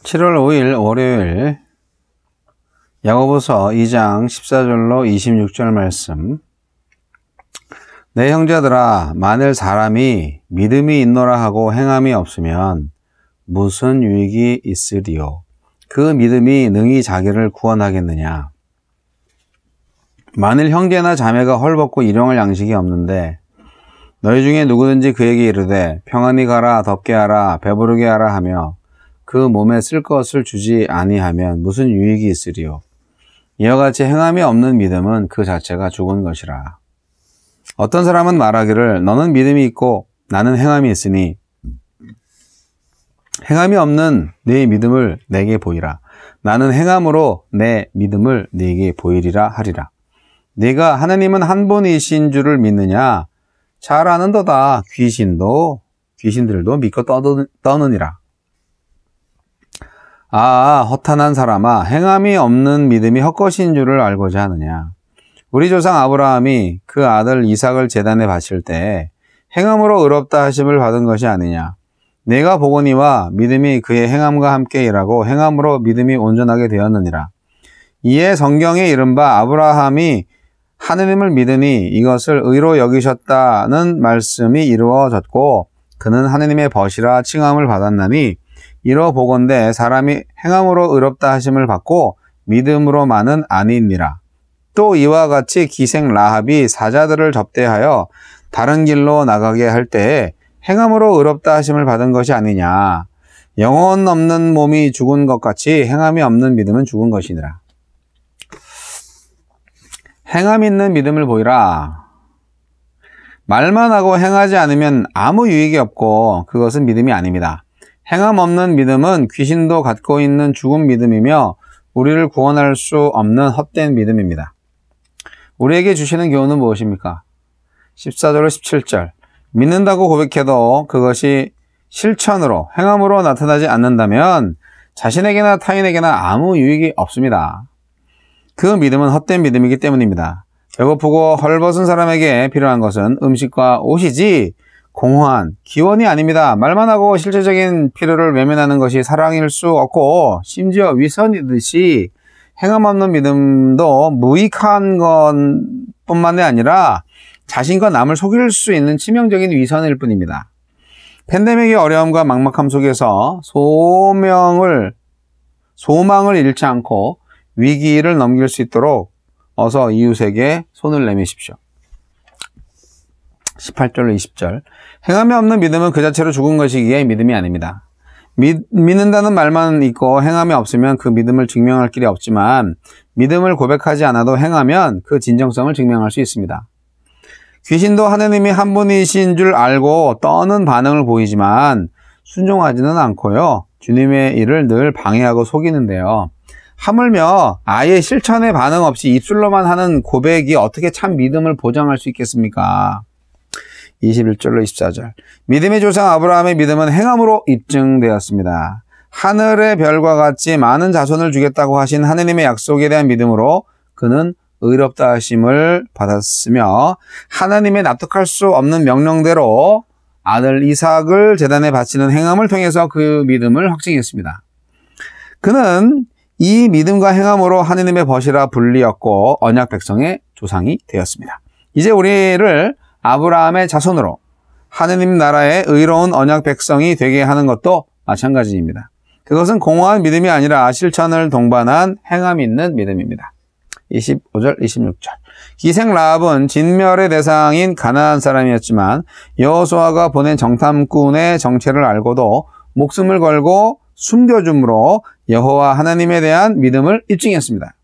7월 5일 월요일 야고보서 2장 14절로 26절 말씀. 내 형제들아, 만일 사람이 믿음이 있노라 하고 행함이 없으면 무슨 유익이 있으리요? 그 믿음이 능히 자기를 구원하겠느냐? 만일 형제나 자매가 헐벗고 일용할 양식이 없는데 너희 중에 누구든지 그에게 이르되 평안히 가라, 덥게 하라, 배부르게 하라 하며 그 몸에 쓸 것을 주지 아니하면 무슨 유익이 있으리요? 이와 같이 행함이 없는 믿음은 그 자체가 죽은 것이라. 어떤 사람은 말하기를 너는 믿음이 있고 나는 행함이 있으니 행함이 없는 네 믿음을 내게 보이라. 나는 행함으로 내 믿음을 네게 보이리라 하리라. 네가 하나님은 한 분이신 줄을 믿느냐? 잘 아는도다. 귀신들도 믿고 떠느니라. 허탄한 사람아, 행함이 없는 믿음이 헛것인 줄을 알고자 하느냐? 우리 조상 아브라함이 그 아들 이삭을 제단에 바칠 때 행함으로 의롭다 하심을 받은 것이 아니냐? 내가 보거니와 믿음이 그의 행함과 함께 일하고 행함으로 믿음이 온전하게 되었느니라. 이에 성경에 이른바 아브라함이 하느님을 믿으니 이것을 의로 여기셨다는 말씀이 이루어졌고 그는 하느님의 벗이라 칭함을 받았나니 이러 보건대 사람이 행함으로 의롭다 하심을 받고 믿음으로만은 아니니라. 또 이와 같이 기생 라합이 사자들을 접대하여 다른 길로 나가게 할 때에 행함으로 의롭다 하심을 받은 것이 아니냐. 영혼 없는 몸이 죽은 것 같이 행함이 없는 믿음은 죽은 것이니라. 행함 있는 믿음을 보이라. 말만 하고 행하지 않으면 아무 유익이 없고 그것은 믿음이 아닙니다. 행함 없는 믿음은 귀신도 갖고 있는 죽은 믿음이며 우리를 구원할 수 없는 헛된 믿음입니다. 우리에게 주시는 교훈은 무엇입니까? 14절로 17절. 믿는다고 고백해도 그것이 실천으로, 행함으로 나타나지 않는다면 자신에게나 타인에게나 아무 유익이 없습니다. 그 믿음은 헛된 믿음이기 때문입니다. 배고프고 헐벗은 사람에게 필요한 것은 음식과 옷이지 공허한 기원이 아닙니다. 말만 하고 실제적인 필요를 외면하는 것이 사랑일 수 없고 심지어 위선이듯이 행함 없는 믿음도 무익한 것뿐만이 아니라 자신과 남을 속일 수 있는 치명적인 위선일 뿐입니다. 팬데믹의 어려움과 막막함 속에서 소망을 잃지 않고 위기를 넘길 수 있도록 어서 이웃에게 손을 내미십시오. 18절로 20절. 행함이 없는 믿음은 그 자체로 죽은 것이기에 믿음이 아닙니다. 믿는다는 말만 있고 행함이 없으면 그 믿음을 증명할 길이 없지만 믿음을 고백하지 않아도 행하면 그 진정성을 증명할 수 있습니다. 귀신도 하느님이 한 분이신 줄 알고 떠는 반응을 보이지만 순종하지는 않고요. 주님의 일을 늘 방해하고 속이는데요. 하물며 아예 실천에 반응 없이 입술로만 하는 고백이 어떻게 참 믿음을 보장할 수 있겠습니까? 21절로 24절. 믿음의 조상 아브라함의 믿음은 행함으로 입증되었습니다. 하늘의 별과 같이 많은 자손을 주겠다고 하신 하느님의 약속에 대한 믿음으로 그는 의롭다 하심을 받았으며 하나님의 납득할 수 없는 명령대로 아들 이삭을 제단에 바치는 행함을 통해서 그 믿음을 확증했습니다. 그는 이 믿음과 행함으로 하느님의 벗이라 불리었고 언약 백성의 조상이 되었습니다. 이제 우리를 아브라함의 자손으로 하느님 나라의 의로운 언약 백성이 되게 하는 것도 마찬가지입니다. 그것은 공허한 믿음이 아니라 실천을 동반한 행함이 있는 믿음입니다. 25절, 26절. 기생 라합은 진멸의 대상인 가나안 사람이었지만 여호수아가 보낸 정탐꾼의 정체를 알고도 목숨을 걸고 숨겨줌으로 여호와 하나님에 대한 믿음을 입증했습니다.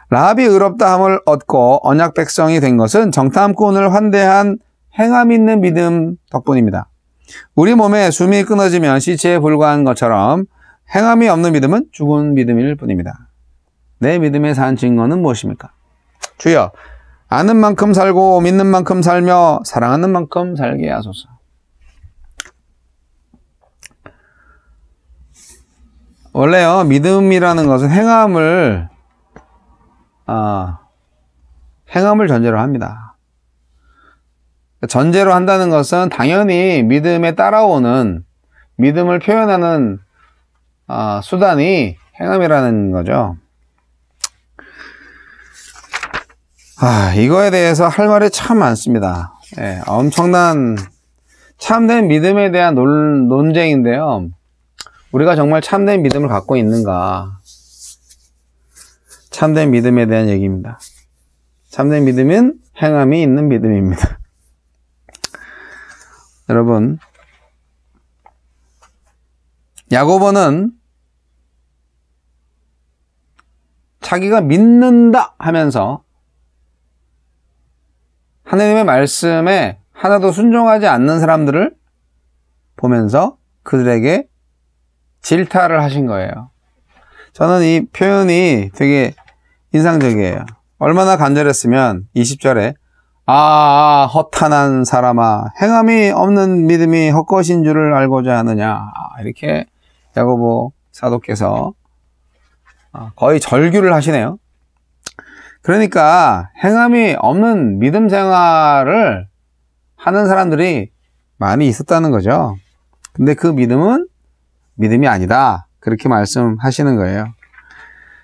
라합이 의롭다함을 얻고 언약 백성이 된 것은 정탐꾼을 환대한 행함 있는 믿음 덕분입니다. 우리 몸에 숨이 끊어지면 시체에 불과한 것처럼 행함이 없는 믿음은 죽은 믿음일 뿐입니다. 내 믿음에 산 증거는 무엇입니까? 주여, 아는 만큼 살고 믿는 만큼 살며 사랑하는 만큼 살게 하소서. 원래요, 믿음이라는 것은 행함을 전제로 합니다. 전제로 한다는 것은 당연히 믿음에 따라오는, 믿음을 표현하는 수단이 행함이라는 거죠. 이거에 대해서 할 말이 참 많습니다. 예, 엄청난 참된 믿음에 대한 논쟁인데요. 우리가 정말 참된 믿음을 갖고 있는가? 참된 믿음에 대한 얘기입니다. 참된 믿음은 행함이 있는 믿음입니다. 여러분, 야고보는 자기가 믿는다 하면서 하나님의 말씀에 하나도 순종하지 않는 사람들을 보면서 그들에게 질타를 하신 거예요. 저는 이 표현이 되게 인상적이에요. 얼마나 간절했으면 20절에 허탄한 사람아, 행함이 없는 믿음이 헛것인 줄을 알고자 하느냐, 이렇게 야고보 사도께서 거의 절규를 하시네요. 그러니까 행함이 없는 믿음 생활을 하는 사람들이 많이 있었다는 거죠. 근데 그 믿음은 믿음이 아니다, 그렇게 말씀하시는 거예요.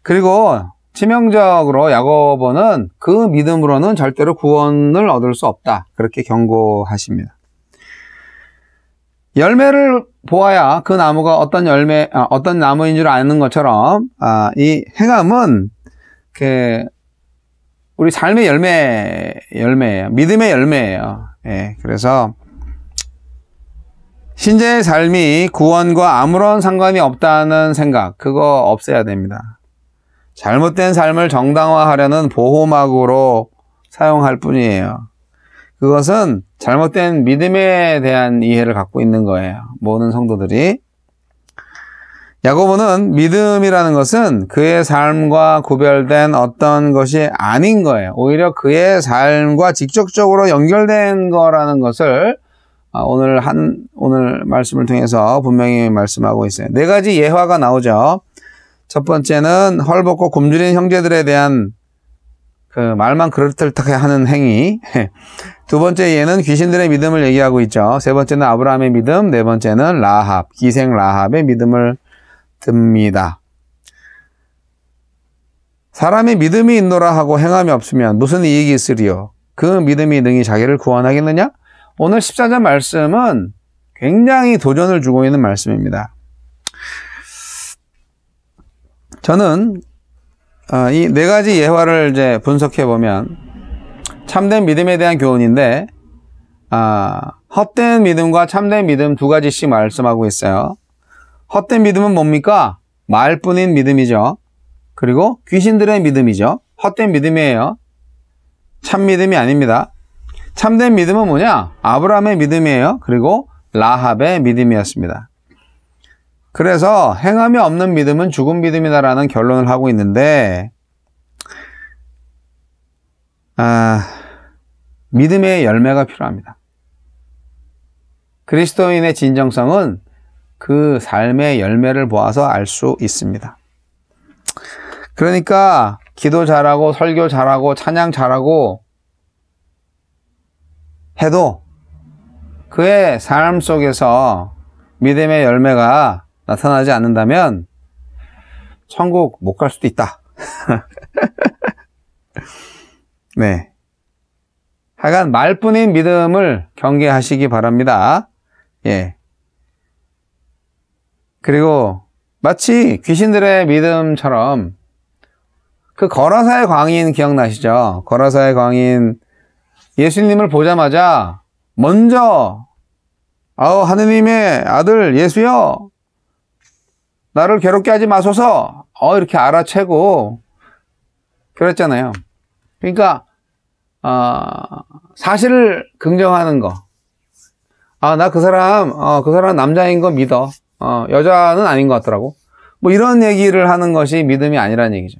그리고 치명적으로 야고보는 그 믿음으로는 절대로 구원을 얻을 수 없다, 그렇게 경고하십니다. 열매를 보아야 그 나무가 어떤 나무인 줄 아는 것처럼 이 행함은 우리 삶의 열매예요. 믿음의 열매예요. 예, 그래서 신자의 삶이 구원과 아무런 상관이 없다는 생각, 그거 없애야 됩니다. 잘못된 삶을 정당화하려는 보호막으로 사용할 뿐이에요. 그것은 잘못된 믿음에 대한 이해를 갖고 있는 거예요. 모든 성도들이. 야고보는 믿음이라는 것은 그의 삶과 구별된 어떤 것이 아닌 거예요. 오히려 그의 삶과 직접적으로 연결된 거라는 것을 오늘 말씀을 통해서 분명히 말씀하고 있어요. 4가지 예화가 나오죠. 첫 번째는 헐벗고 굶주린 형제들에 대한 그 말만 그럴듯하게 하는 행위. 두 번째 예는 귀신들의 믿음을 얘기하고 있죠. 세 번째는 아브라함의 믿음, 네 번째는 기생 라합의 믿음을 듭니다. 사람이 믿음이 있노라 하고 행함이 없으면 무슨 이익이 있으리요? 그 믿음이 능히 자기를 구원하겠느냐? 오늘 14절 말씀은 굉장히 도전을 주고 있는 말씀입니다. 저는 이 4가지 예화를 이제 분석해 보면 참된 믿음에 대한 교훈인데, 헛된 믿음과 참된 믿음 2가지씩 말씀하고 있어요. 헛된 믿음은 뭡니까? 말뿐인 믿음이죠. 그리고 귀신들의 믿음이죠. 헛된 믿음이에요. 참 믿음이 아닙니다. 참된 믿음은 뭐냐? 아브라함의 믿음이에요. 그리고 라합의 믿음이었습니다. 그래서 행함이 없는 믿음은 죽은 믿음이다라는 결론을 하고 있는데, 믿음의 열매가 필요합니다. 그리스도인의 진정성은 그 삶의 열매를 보아서 알 수 있습니다. 그러니까 기도 잘하고 설교 잘하고 찬양 잘하고 해도 그의 삶 속에서 믿음의 열매가 나타나지 않는다면 천국 못 갈 수도 있다. 네. 하여간 말뿐인 믿음을 경계하시기 바랍니다. 예. 그리고 마치 귀신들의 믿음처럼 그 거라사의 광인 기억나시죠? 거라사의 광인 예수님을 보자마자 먼저 하느님의 아들 예수여, 나를 괴롭게 하지 마소서, 이렇게 알아채고 그랬잖아요. 그러니까 사실을 긍정하는 거. 나 그 사람 남자인 거 믿어. 여자는 아닌 것 같더라고. 뭐 이런 얘기를 하는 것이 믿음이 아니라는 얘기죠.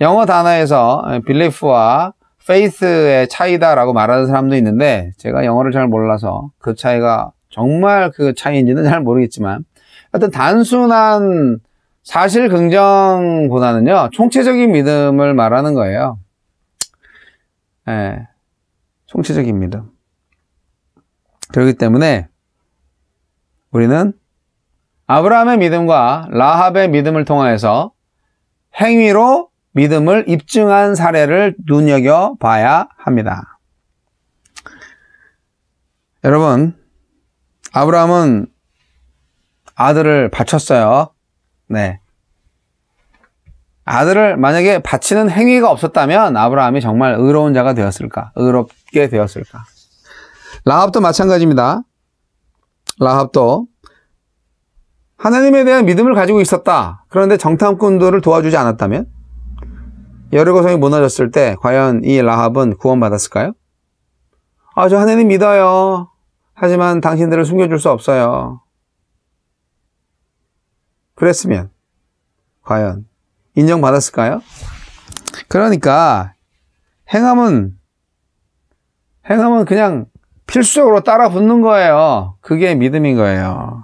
영어 단어에서 belief와 faith의 차이다라고 말하는 사람도 있는데, 제가 영어를 잘 몰라서 그 차이가 정말 그 차이인지는 잘 모르겠지만, 하여튼 단순한 사실 긍정보다는요, 총체적인 믿음을 말하는 거예요. 예, 총체적인 믿음. 그렇기 때문에 우리는 아브라함의 믿음과 라합의 믿음을 통하여서 행위로 믿음을 입증한 사례를 눈여겨봐야 합니다. 여러분, 아브라함은 아들을 바쳤어요. 네. 아들을 만약에 바치는 행위가 없었다면 아브라함이 정말 의로운 자가 되었을까? 의롭게 되었을까? 라합도 마찬가지입니다. 라합도 하나님에 대한 믿음을 가지고 있었다. 그런데 정탐꾼들을 도와주지 않았다면 여리고성이 무너졌을 때 과연 이 라합은 구원받았을까요? 아, 저 하나님 믿어요. 하지만 당신들을 숨겨줄 수 없어요. 그랬으면 과연 인정받았을까요? 그러니까 행함은 그냥 필수적으로 따라 붙는 거예요. 그게 믿음인 거예요.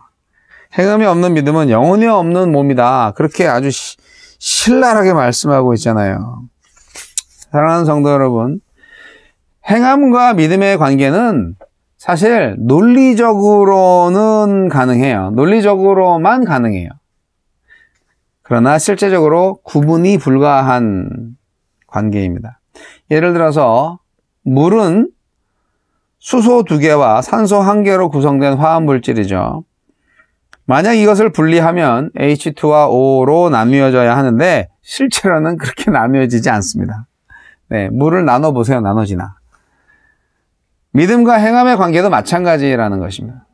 행함이 없는 믿음은 영혼이 없는 몸이다. 그렇게 아주 신랄하게 말씀하고 있잖아요. 사랑하는 성도 여러분, 행함과 믿음의 관계는 사실 논리적으로는 가능해요. 논리적으로만 가능해요. 그러나 실제적으로 구분이 불가한 관계입니다. 예를 들어서 물은 수소 2개와 산소 1개로 구성된 화합물질이죠. 만약 이것을 분리하면 H2와 O로 나뉘어져야 하는데 실제로는 그렇게 나뉘어지지 않습니다. 네, 물을 나눠보세요. 나눠지나. 믿음과 행함의 관계도 마찬가지라는 것입니다.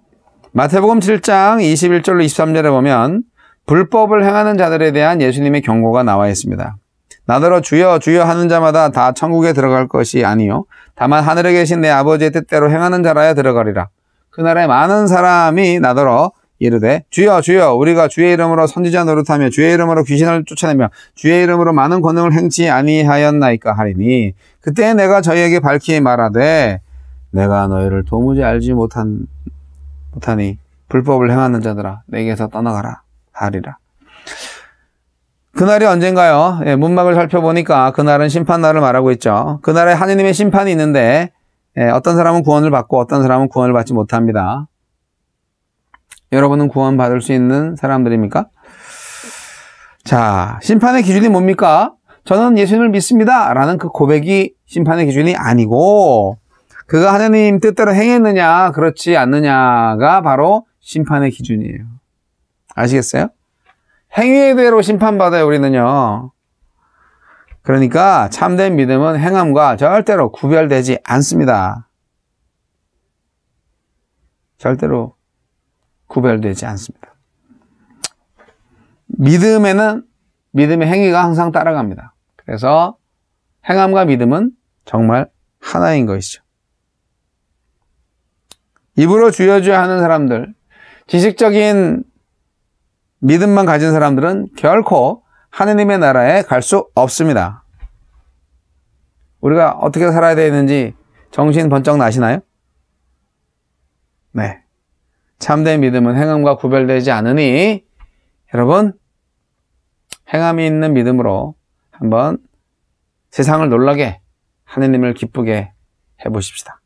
마태복음 7장 21절로 23절에 보면 불법을 행하는 자들에 대한 예수님의 경고가 나와 있습니다. 나더러 주여 주여 하는 자마다 다 천국에 들어갈 것이 아니요 다만 하늘에 계신 내 아버지의 뜻대로 행하는 자라야 들어가리라. 그날에 많은 사람이 나더러 이르되 주여 주여 우리가 주의 이름으로 선지자 노릇하며 주의 이름으로 귀신을 쫓아내며 주의 이름으로 많은 권능을 행치 아니하였나이까 하리니 그때 내가 저희에게 밝히 말하되 내가 너희를 도무지 알지 못하니 불법을 행하는 자들아 내게서 떠나가라 하리라. 그날이 언젠가요? 문막을 살펴보니까 그날은 심판날을 말하고 있죠. 그날에 하느님의 심판이 있는데 어떤 사람은 구원을 받고 어떤 사람은 구원을 받지 못합니다. 여러분은 구원받을 수 있는 사람들입니까? 자, 심판의 기준이 뭡니까? 저는 예수님을 믿습니다 라는 그 고백이 심판의 기준이 아니고 그가 하나님 뜻대로 행했느냐 그렇지 않느냐가 바로 심판의 기준이에요. 아시겠어요? 행위에 대로 심판받아요. 우리는요. 그러니까 참된 믿음은 행함과 절대로 구별되지 않습니다. 절대로 구별되지 않습니다. 믿음에는 믿음의 행위가 항상 따라갑니다. 그래서 행함과 믿음은 정말 하나인 것이죠. 입으로 주여 주여 하는 사람들, 지식적인 믿음만 가진 사람들은 결코 하느님의 나라에 갈 수 없습니다. 우리가 어떻게 살아야 되는지 정신 번쩍 나시나요? 네. 참된 믿음은 행함과 구별되지 않으니 여러분 행함이 있는 믿음으로 한번 세상을 놀라게 하느님을 기쁘게 해보십시다.